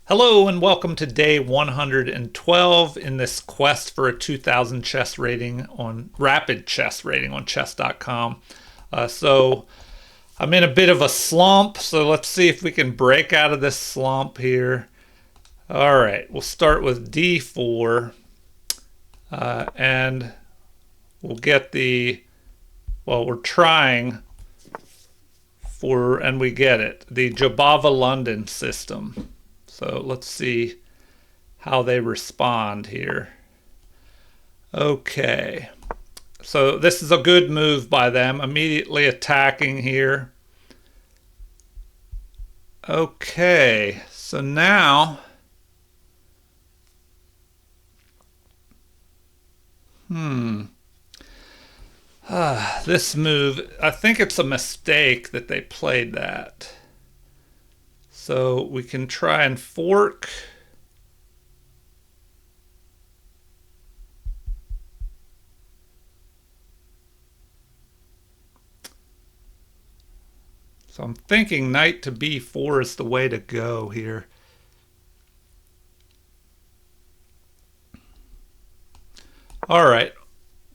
Hello and welcome to day 112 in this quest for a 2000 chess rating on rapid chess rating on chess.com. So I'm in a bit of a slump, so let's see if we can break out of this slump here. All right, we'll start with d4 and we'll get we're trying and we get it, the Jobava-London system. So let's see how they respond here. Okay, so this is a good move by them, immediately attacking here. Okay, so now this move, I think it's a mistake that they played that. So we can try and fork. So I'm thinking knight to b4 is the way to go here. All right,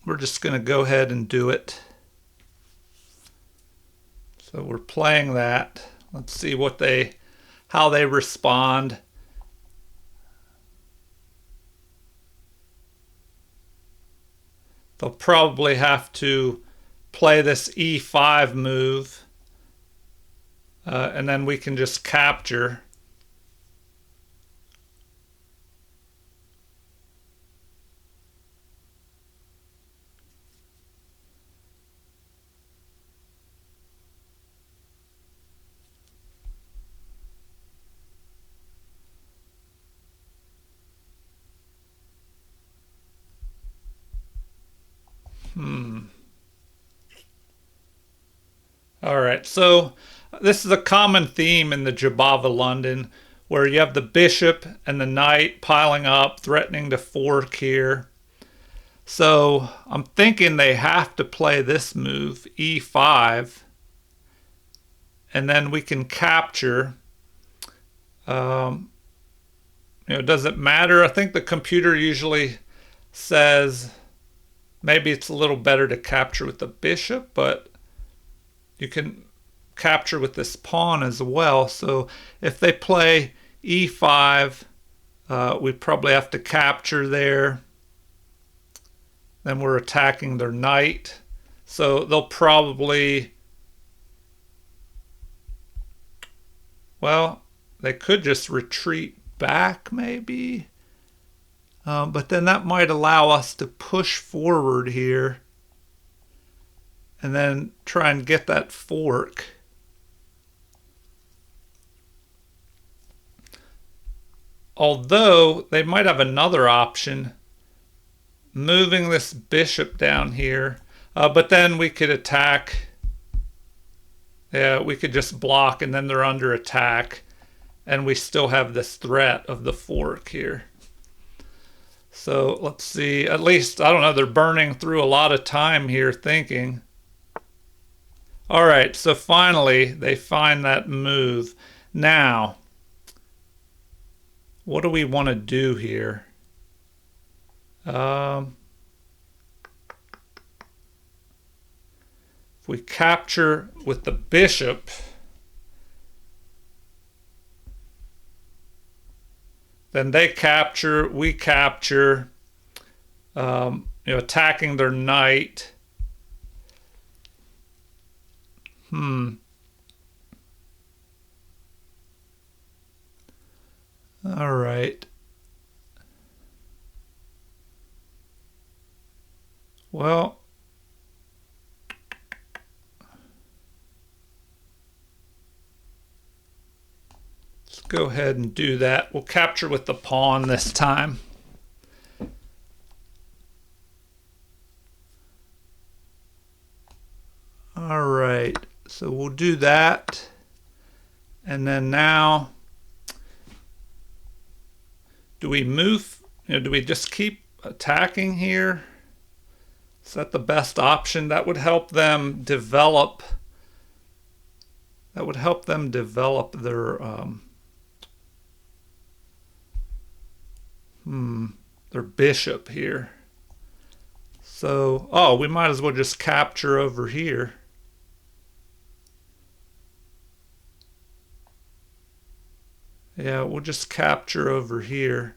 we're just going to go ahead and do it. So we're playing that. Let's see how they respond. They'll probably have to play this e5 move, and then we can just capture. All right, so this is a common theme in the jobava-London, where you have the bishop and the knight piling up, threatening to fork here. So I'm thinking they have to play this move, e5, and then we can capture. Does it matter? I think the computer usually says maybe it's a little better to capture with the bishop, but you can capture with this pawn as well. So if they play e5, we probably have to capture there. Then we're attacking their knight. So they'll probably, well, they could just retreat back maybe. But then that might allow us to push forward here and then try and get that fork. Although they might have another option, moving this bishop down here, but then we could attack. Yeah, we could just block and then they're under attack, and we still have this threat of the fork here. So let's see, at least, I don't know, they're burning through a lot of time here thinking. All right, so finally they find that move. Now, what do we want to do here? If we capture with the bishop, then they capture, we capture, attacking their knight. All right. Well, let's go ahead and do that. We'll capture with the pawn this time. All right, so we'll do that. And then now, do we move? Do we just keep attacking here? Is that the best option? That would help them develop. That would help them develop their their bishop here. So, oh, we might as well just capture over here. Yeah, we'll just capture over here,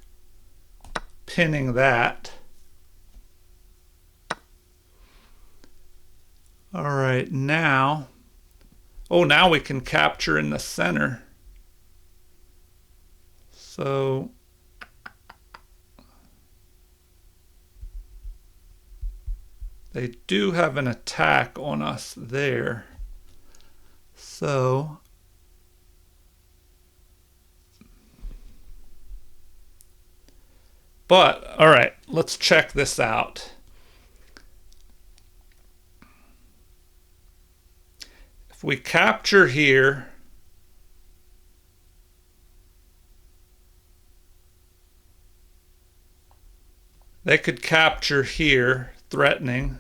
pinning that. All right, now, oh, now we can capture in the center. So, they do have an attack on us there. So, but, all right, let's check this out. If we capture here, they could capture here, threatening.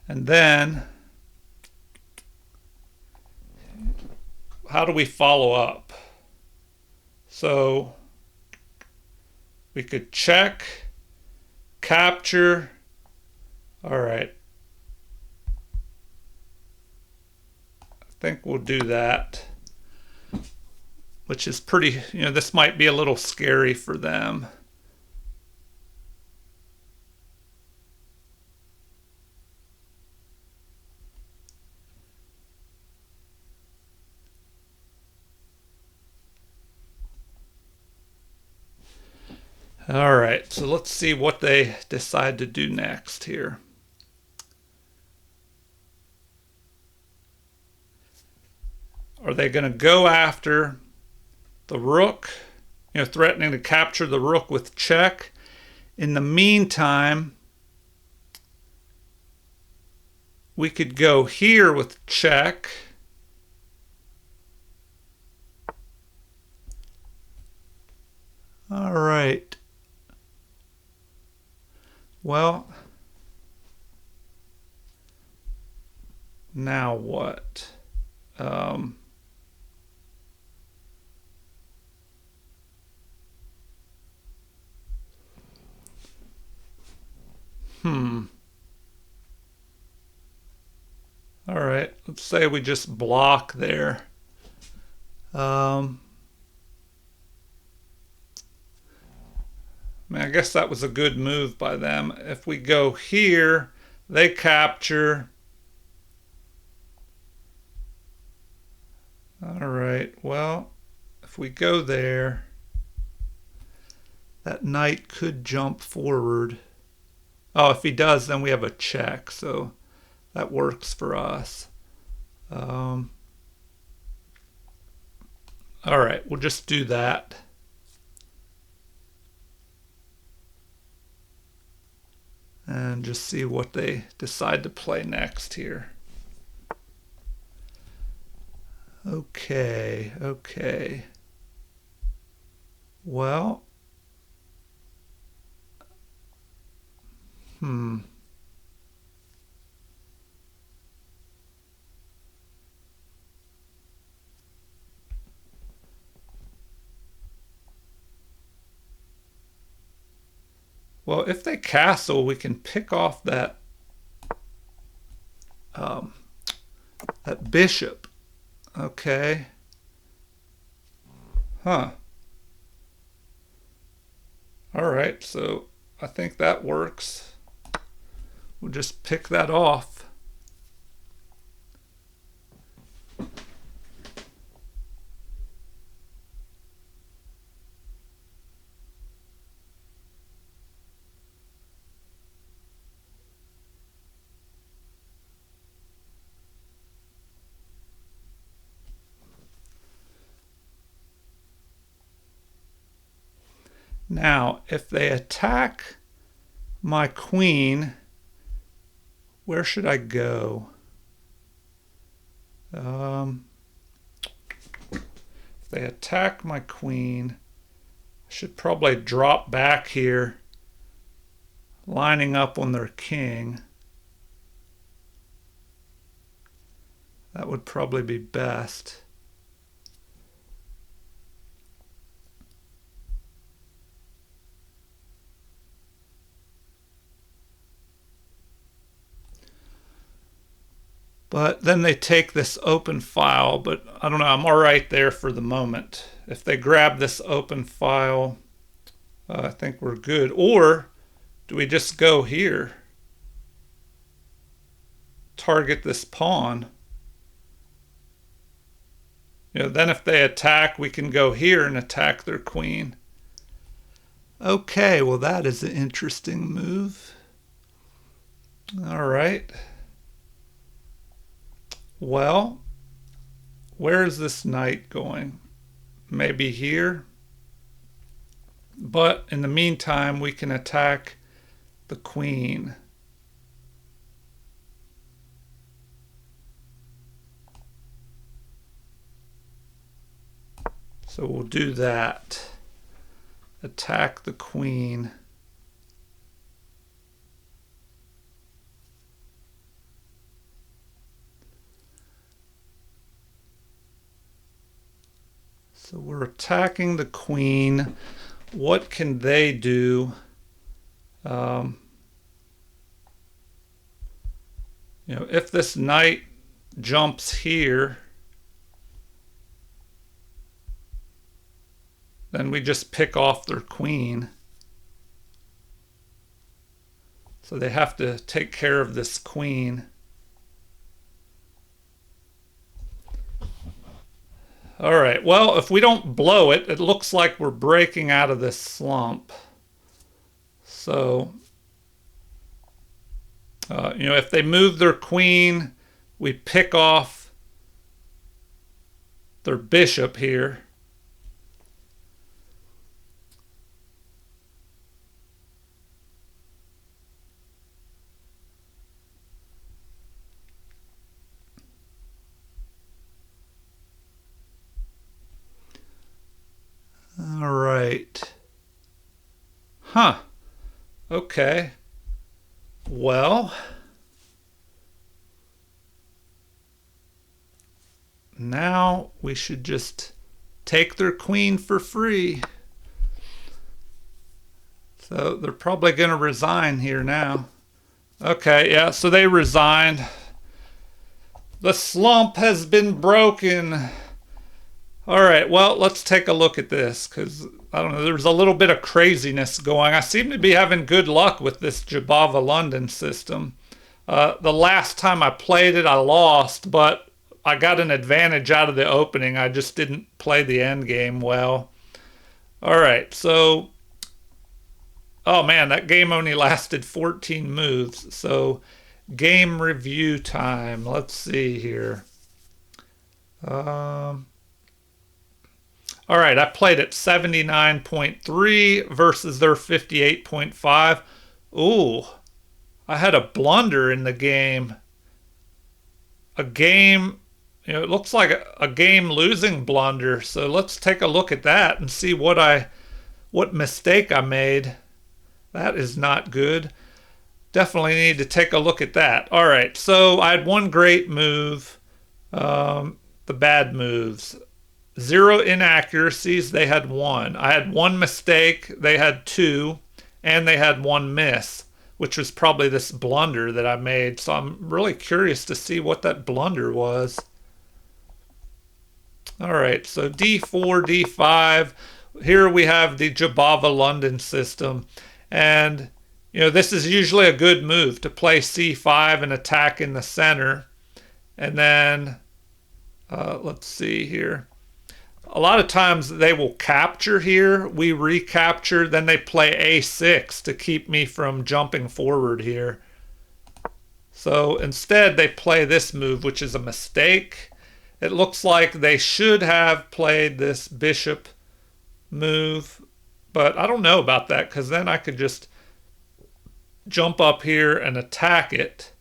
And then, how do we follow up? So, we could check, capture. All right. I think we'll do that, which is pretty, this might be a little scary for them. All right, so let's see what they decide to do next here. Are they going to go after the rook, threatening to capture the rook with check? In the meantime, we could go here with check. All right. Well, now what? All right, let's say we just block there. I guess that was a good move by them. If we go here, they capture. All right, well, if we go there, that knight could jump forward. Oh, if he does, then we have a check, so that works for us. All right, we'll just do that. And just see what they decide to play next here. Okay. Well, Well, if they castle, we can pick off that that bishop. Okay. Huh. All right, so I think that works. We'll just pick that off. Now, if they attack my queen, where should I go? If they attack my queen, I should probably drop back here, lining up on their king. That would probably be best. But then they take this open file, but I don't know, I'm all right there for the moment. If they grab this open file, I think we're good. Or do we just go here? Target this pawn. Then if they attack, we can go here and attack their queen. Okay, well that is an interesting move. All right. Well, where is this knight going? Maybe here. But in the meantime, we can attack the queen. So we'll do that. Attack the queen. So we're attacking the queen. What can they do? If this knight jumps here, then we just pick off their queen. So they have to take care of this queen. All right, well, if we don't blow it, it looks like we're breaking out of this slump. So, if they move their queen, we pick off their bishop here. All right. Huh. Okay. Well, now we should just take their queen for free. So they're probably going to resign here now. Okay, yeah, so they resigned. The slump has been broken. All right, well, let's take a look at this because, I don't know, there's a little bit of craziness going. I seem to be having good luck with this jobava-london system. The last time I played it, I lost, but I got an advantage out of the opening. I just didn't play the end game well. All right, so, oh man, that game only lasted 14 moves. So, game review time. Let's see here. All right, I played at 79.3 versus their 58.5. Ooh, I had a blunder in the game. It looks like a game losing blunder. So let's take a look at that and see what mistake I made. That is not good. Definitely need to take a look at that. All right, so I had one great move. The bad moves. 0 inaccuracies, they had 1. I had 1 mistake, they had 2, and they had 1 miss, which was probably this blunder that I made. So I'm really curious to see what that blunder was. All right, so D4, D5. Here we have the jobava-london system. And, this is usually a good move to play C5 and attack in the center. And then, let's see here. A lot of times they will capture here. We recapture, then they play A6 to keep me from jumping forward here. So instead they play this move, which is a mistake. It looks like they should have played this bishop move, but I don't know about that because then I could just jump up here and attack it.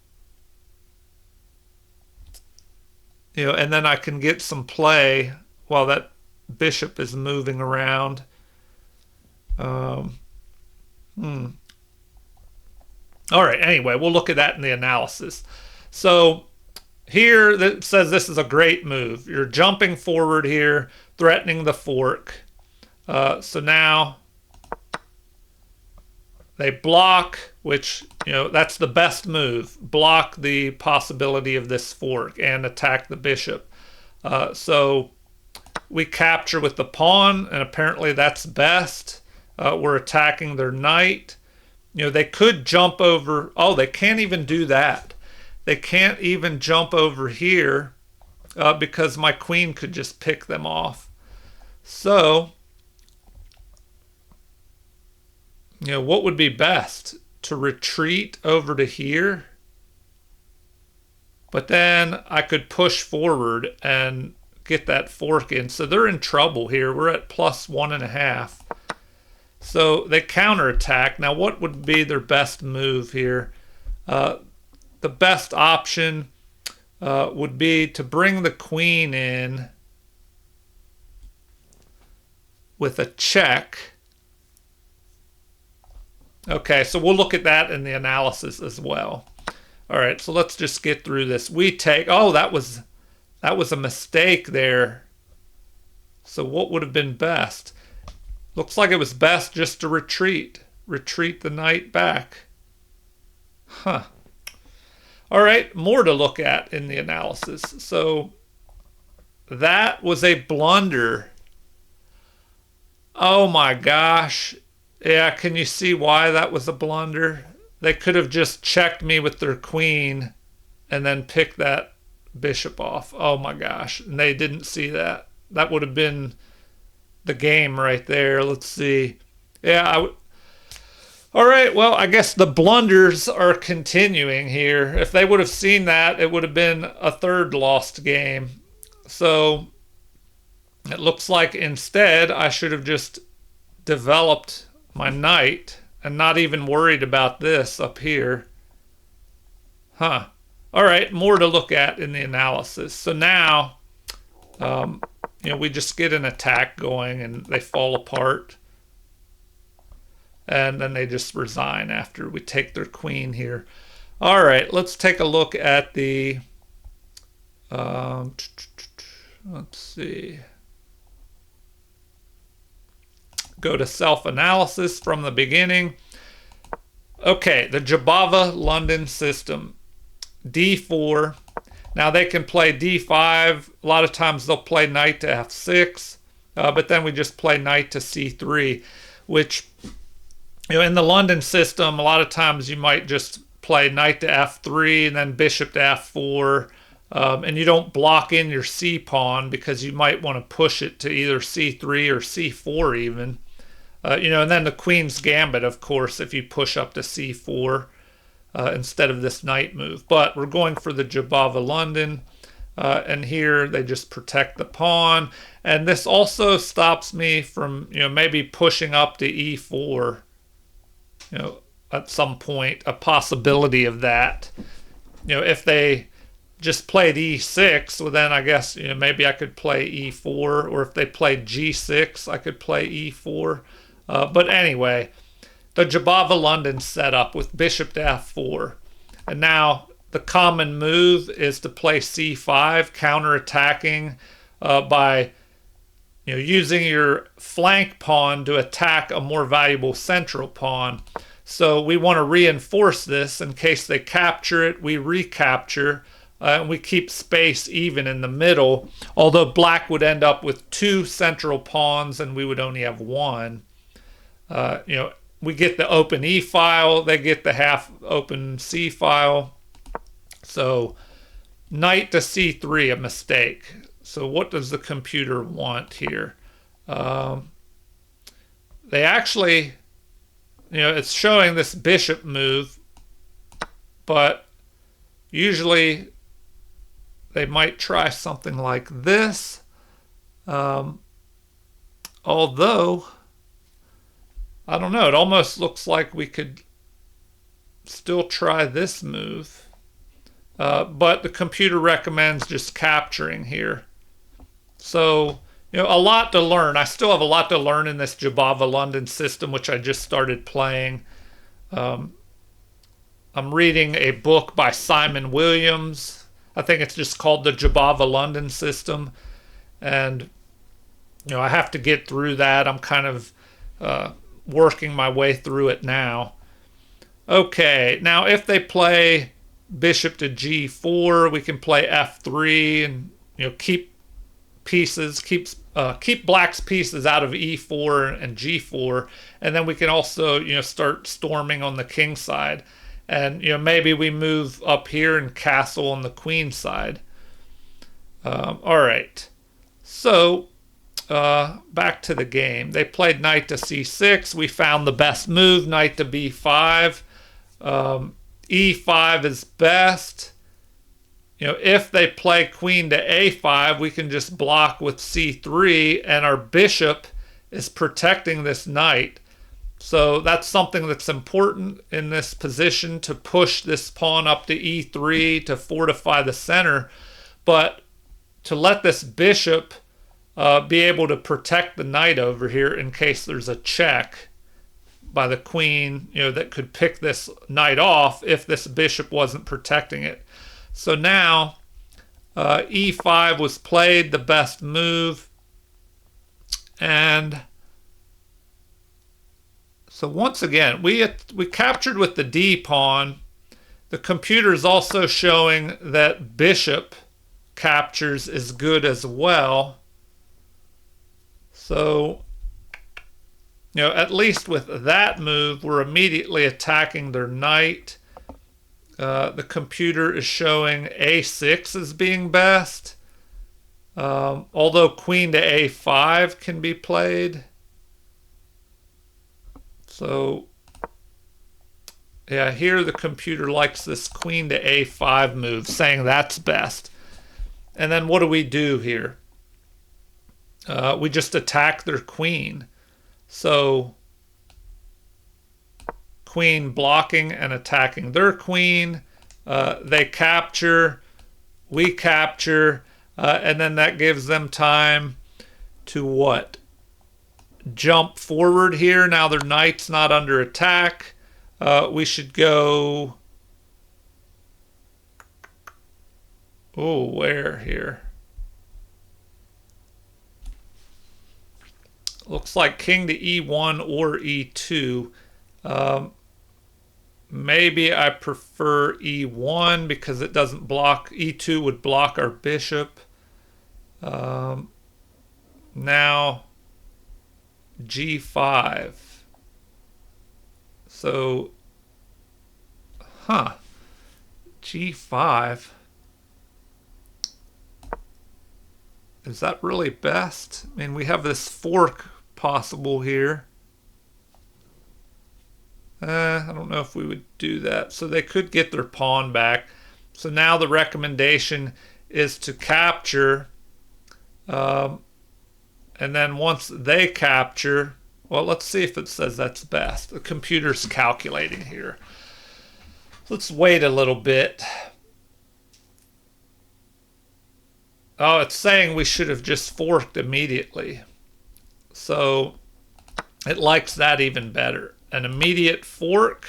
And then I can get some play while that bishop is moving around. All right, anyway, we'll look at that in the analysis. So here it says this is a great move. You're jumping forward here, threatening the fork. So now they block, which, that's the best move. Block the possibility of this fork and attack the bishop. So we capture with the pawn, and apparently that's best. We're attacking their knight. They could jump over. Oh, they can't even do that. They can't even jump over here because my queen could just pick them off. So, what would be best? To retreat over to here? But then I could push forward and get that fork in. So they're in trouble here. We're at plus 1.5. So they counterattack. Now what would be their best move here? The best option would be to bring the queen in with a check. Okay, so we'll look at that in the analysis as well. All right, so let's just get through this. We take, oh, that was a mistake there. So what would have been best? Looks like it was best just to retreat. Retreat the knight back. Huh. All right, more to look at in the analysis. So that was a blunder. Oh my gosh. Yeah, can you see why that was a blunder? They could have just checked me with their queen and then picked that bishop off. Oh my gosh. And they didn't see that. That would have been the game right there. Let's see. Yeah, all right, well, I guess the blunders are continuing here. If they would have seen that, it would have been a third lost game. So it looks like instead I should have just developed my knight and not even worried about this up here. Huh. All right, more to look at in the analysis. So now, we just get an attack going and they fall apart. And then they just resign after we take their queen here. All right, let's take a look at the, let's see. Go to self-analysis from the beginning. Okay, the jobava-London system. D4. Now they can play D5. A lot of times they'll play knight to F6. But then we just play knight to C3, which, in the London system, a lot of times you might just play knight to F3 and then bishop to F4. And you don't block in your C pawn because you might want to push it to either C3 or C4 even. And then the queen's gambit, of course, if you push up to C4 instead of this knight move. But we're going for the jobava-London. And here they just protect the pawn. And this also stops me from, maybe pushing up to E4. At some point, a possibility of that. If they just played E6, well then I guess, maybe I could play E4, or if they played G6, I could play E4. But anyway, the jobava-London setup with bishop to F4. And now the common move is to play C5, counterattacking by using your flank pawn to attack a more valuable central pawn. So we want to reinforce this in case they capture it. We recapture, and we keep space even in the middle. Although black would end up with 2 central pawns, and we would only have 1. We get the open E file. They get the half open C file. So knight to C3, a mistake. So what does the computer want here? They actually, it's showing this bishop move, but usually they might try something like this. Although, I don't know, it almost looks like we could still try this move. But the computer recommends just capturing here. So, a lot to learn. I still have a lot to learn in this jobava-London system, which I just started playing. I'm reading a book by Simon Williams. I think it's just called the jobava-London system. And, I have to get through that. I'm kind of working my way through it now. Okay, now if they play bishop to g4, we can play f3 and keep pieces, keep black's pieces out of e4 and g4, and then we can also start storming on the king side, and maybe we move up here and castle on the queen side. All right, so back to the game. They played knight to c6. We found the best move, knight to b5. E5 is best. If they play queen to a5, we can just block with c3, and our bishop is protecting this knight. So that's something that's important in this position, to push this pawn up to e3 to fortify the center. But to let this bishop be able to protect the knight over here in case there's a check by the queen, that could pick this knight off if this bishop wasn't protecting it. So now e5 was played, the best move. And so once again, we captured with the d pawn. The computer is also showing that bishop captures is good as well. So at least with that move, we're immediately attacking their knight. The computer is showing a6 as being best, although queen to a5 can be played. So yeah, here the computer likes this queen to a5 move, saying that's best. And then what do we do here? We just attack their queen. So queen blocking and attacking their queen. They capture, we capture, and then that gives them time to what? Jump forward here. Now their knight's not under attack. We should go... Oh, where here? Looks like king to e1 or e2. Maybe I prefer e1 because it doesn't block. E2 would block our bishop. Now g5. So, g5. Is that really best? I mean, we have this fork possible here. I don't know if we would do that. So they could get their pawn back. So now the recommendation is to capture. And then once they capture, well, let's see if it says that's best. The computer's calculating here. Let's wait a little bit. Oh, it's saying we should have just forked immediately. So it likes that even better. An immediate fork.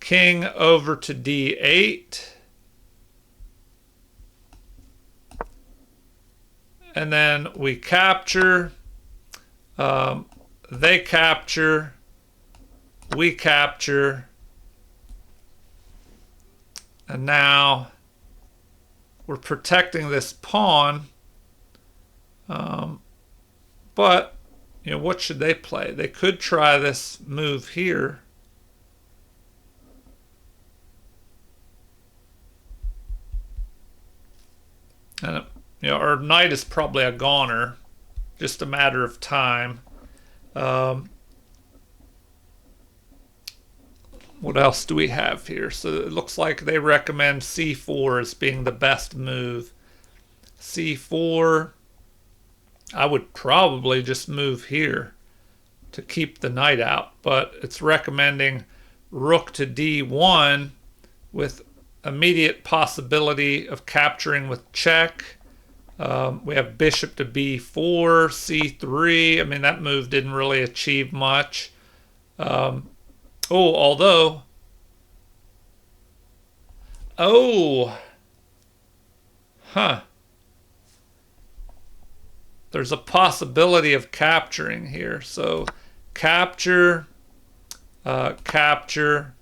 King over to d8. And then we capture. They capture. We capture. And now we're protecting this pawn, but what should they play? They could try this move here. And our knight is probably a goner, just a matter of time. What else do we have here? So it looks like they recommend c4 as being the best move. c4, I would probably just move here to keep the knight out, but it's recommending rook to d1 with immediate possibility of capturing with check. We have bishop to b4, c3. I mean, that move didn't really achieve much. Although... There's a possibility of capturing here. So capture, capture,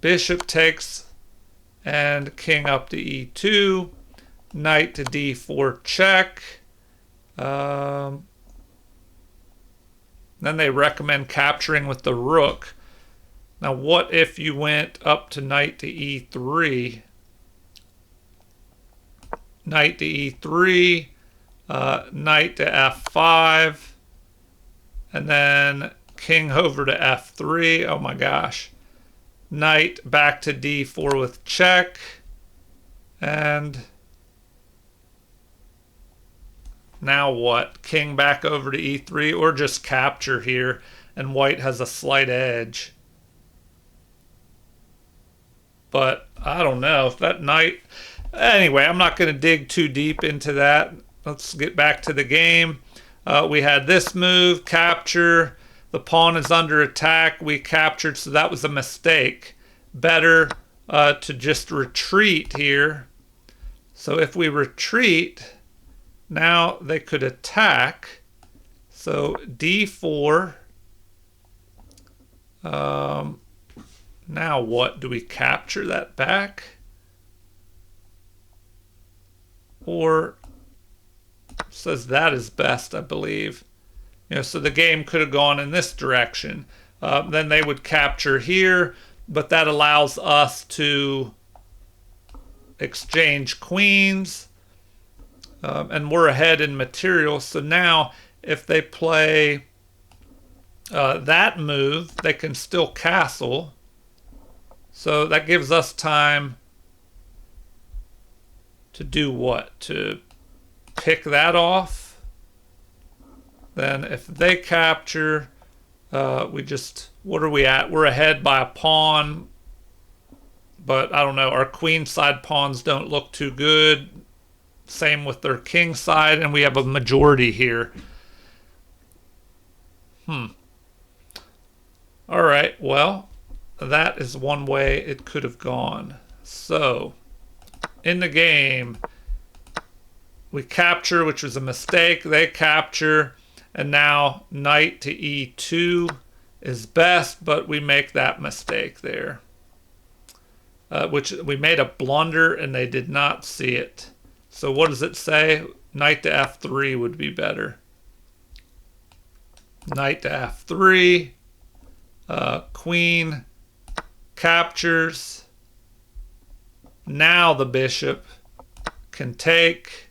bishop takes and king up to e2, knight to d4 check. Then they recommend capturing with the rook. Now what if you went up to knight to e3? Knight to e3, knight to f5, and then king over to f3. Oh my gosh. Knight back to d4 with check, and now what? King back over to e3, or just capture here, and white has a slight edge. But I don't know if that knight... Anyway, I'm not going to dig too deep into that. Let's get back to the game. We had this move, capture. The pawn is under attack. We captured, so that was a mistake. Better to just retreat here. So if we retreat, now they could attack. So d4. Now what? Do we capture that back? Or says that is best, I believe. So the game could have gone in this direction. Then they would capture here, but that allows us to exchange queens, and we're ahead in material. So now if they play that move, they can still castle. So that gives us time to do what? To pick that off. Then if they capture, we just, what are we at? We're ahead by a pawn, but I don't know, our queen side pawns don't look too good. Same with their king side, and we have a majority here. All right, well, that is one way it could have gone. So in the game, we capture, which was a mistake. They capture, and now knight to e2 is best, but we make that mistake there, which we made a blunder and they did not see it. So what does it say? Knight to f3 would be better. Knight to f3, queen captures. Now the bishop can take,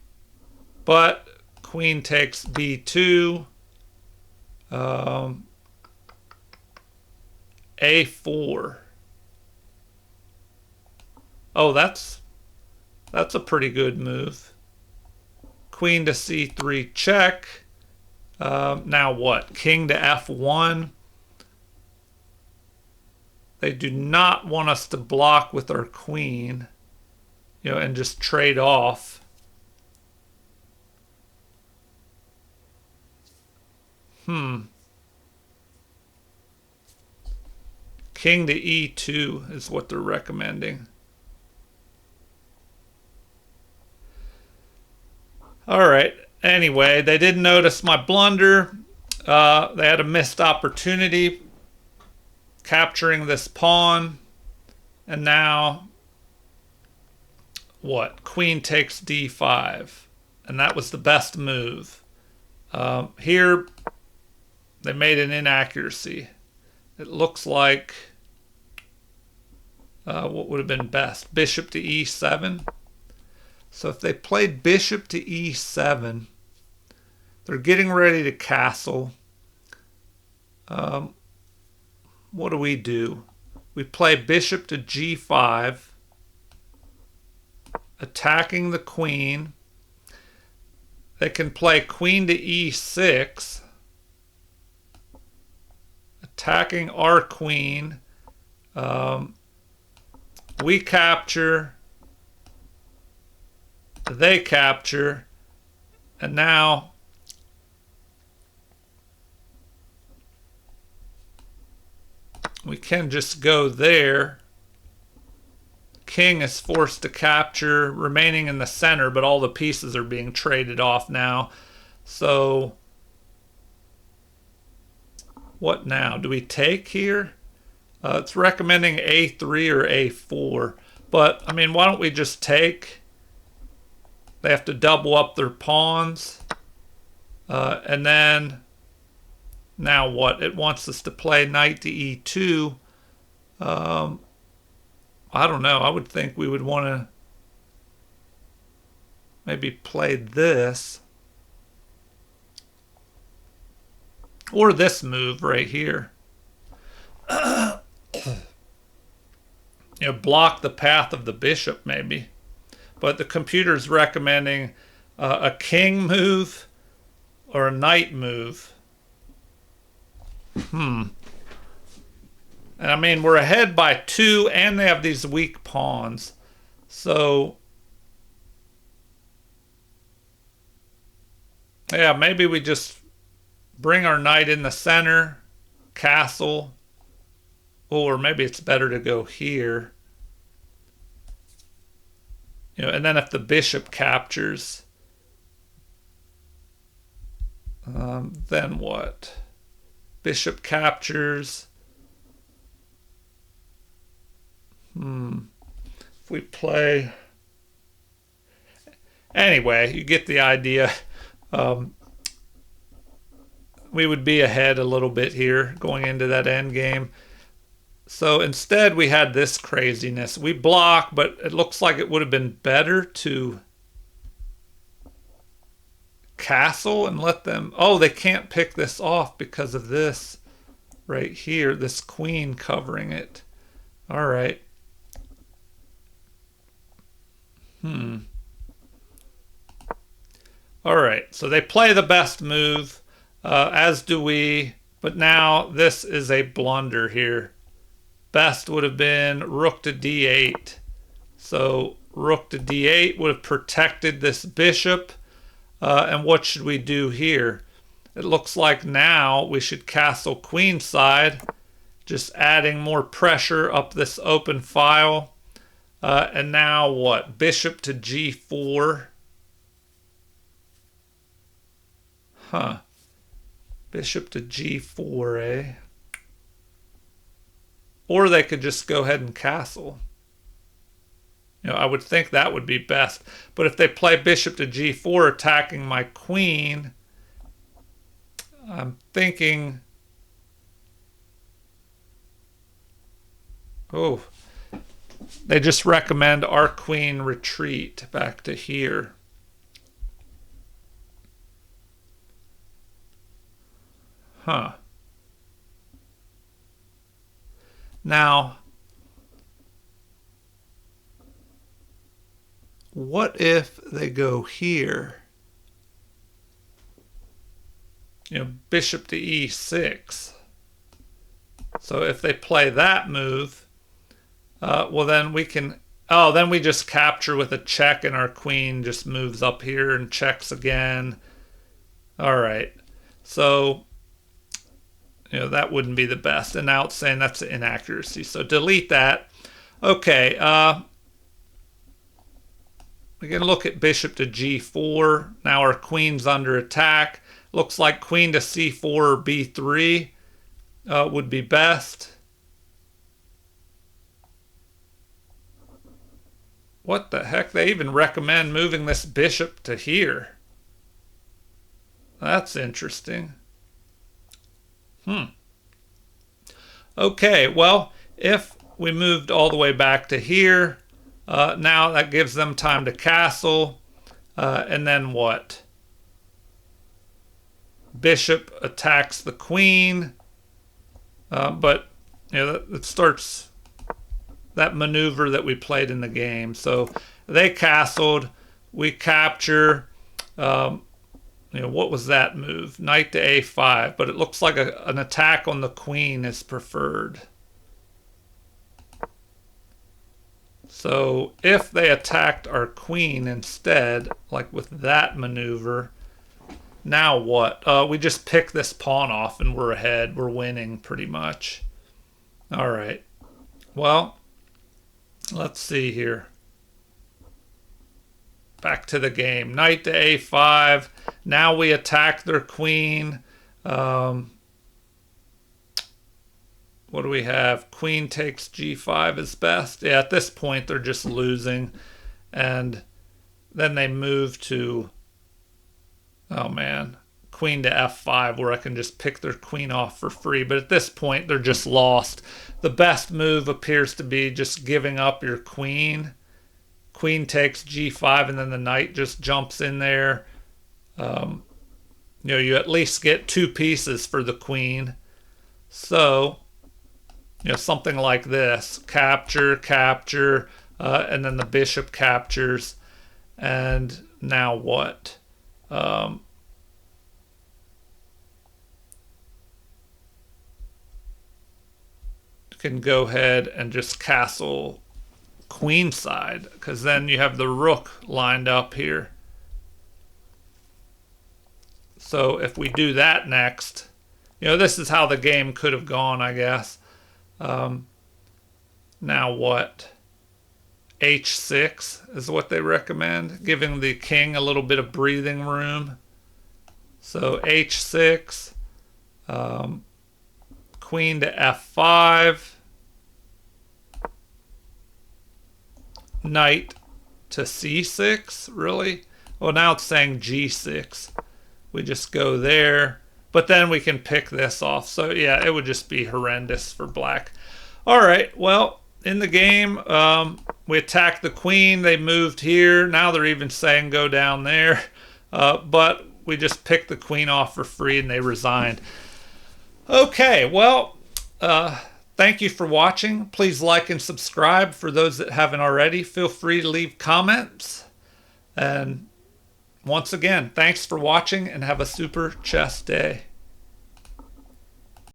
but queen takes b2, a4. Oh, that's a pretty good move. Queen to c3 check. Now what? King to f1. They do not want us to block with our queen, and just trade off. King to e2 is what they're recommending. All right. Anyway, they didn't notice my blunder. They had a missed opportunity capturing this pawn. And now what? Queen takes d5. And that was the best move. Here, they made an inaccuracy. It looks like what would have been best? Bishop to e7. So if they played bishop to e7, they're getting ready to castle. What do? We play bishop to g5, attacking the queen. They can play queen to e6, attacking our queen. We capture. They capture. And now we can just go there. King is forced to capture, remaining in the center, but all the pieces are being traded off now. So what now? Do we take here? It's recommending a3 or a4. But, I mean, why don't we just take... They have to double up their pawns. And then... Now what? It wants us to play knight to e2. I don't know. I would think we would want to maybe play this. Or this move right here. Block the path of the bishop maybe. But the computer's recommending a king move or a knight move. And I mean, we're ahead by 2 and they have these weak pawns. So, yeah, maybe we just bring our knight in the center, castle, or maybe it's better to go here. And then if the bishop captures, then what? Bishop captures. If we play... Anyway, you get the idea. We would be ahead a little bit here going into that end game. So instead we had this craziness. We block, but it looks like it would have been better to castle and let them... Oh, they can't pick this off because of this right here, this queen covering it. All right. All right, so they play the best move, as do we, but now this is a blunder here. Best would have been rook to d8. So rook to d8 would have protected this bishop. And what should we do here? It looks like now we should castle queenside, just adding more pressure up this open file. And now what? Bishop to g4. Bishop to g4, eh? Or they could just go ahead and castle. I would think that would be best. But if they play bishop to g4 attacking my queen, I'm thinking... Oh, they just recommend our queen retreat back to here. Now, what if they go here? Bishop to e6. So if they play that move, well then we can... Oh, then we just capture with a check and our queen just moves up here and checks again. All right. So... that wouldn't be the best. And now it's saying that's an inaccuracy. So delete that. Okay. We can look at bishop to g4. Now our queen's under attack. Looks like queen to c4 or b3 would be best. What the heck? They even recommend moving this bishop to here. That's interesting. Okay, well, if we moved all the way back to here, now that gives them time to castle. And then what? Bishop attacks the queen. But it starts that maneuver that we played in the game. So they castled. We capture. What was that move? Knight to a5, but it looks like an attack on the queen is preferred. So if they attacked our queen instead, like with that maneuver, now what? We just pick this pawn off and we're ahead. We're winning pretty much. All right. Well, let's see here. Back to the game. Knight to a5. Now we attack their queen. What what do we have? Queen takes g5 is best. Yeah, at this point they're just losing. And then they move to, oh man, queen to f5, where I can just pick their queen off for free. But at this point they're just lost. The best move appears to be just giving up your queen. Queen takes g5, and then the knight just jumps in there. You at least get 2 pieces for the queen. So, something like this. Capture, capture, and then the bishop captures. And now what? Can go ahead and just castle queenside, because then you have the rook lined up here. So if we do that next, this is how the game could have gone, I guess. Now what? h6 is what they recommend, giving the king a little bit of breathing room. So h6, queen to f5, knight to c6, really? Well, now it's saying g6. We just go there, but then we can pick this off. So yeah, it would just be horrendous for black. All right, well, in the game, we attacked the queen. They moved here. Now they're even saying go down there. But we just picked the queen off for free and they resigned. Okay, well, thank you for watching. Please like and subscribe for those that haven't already. Feel free to leave comments. And once again, thanks for watching and have a super chess day.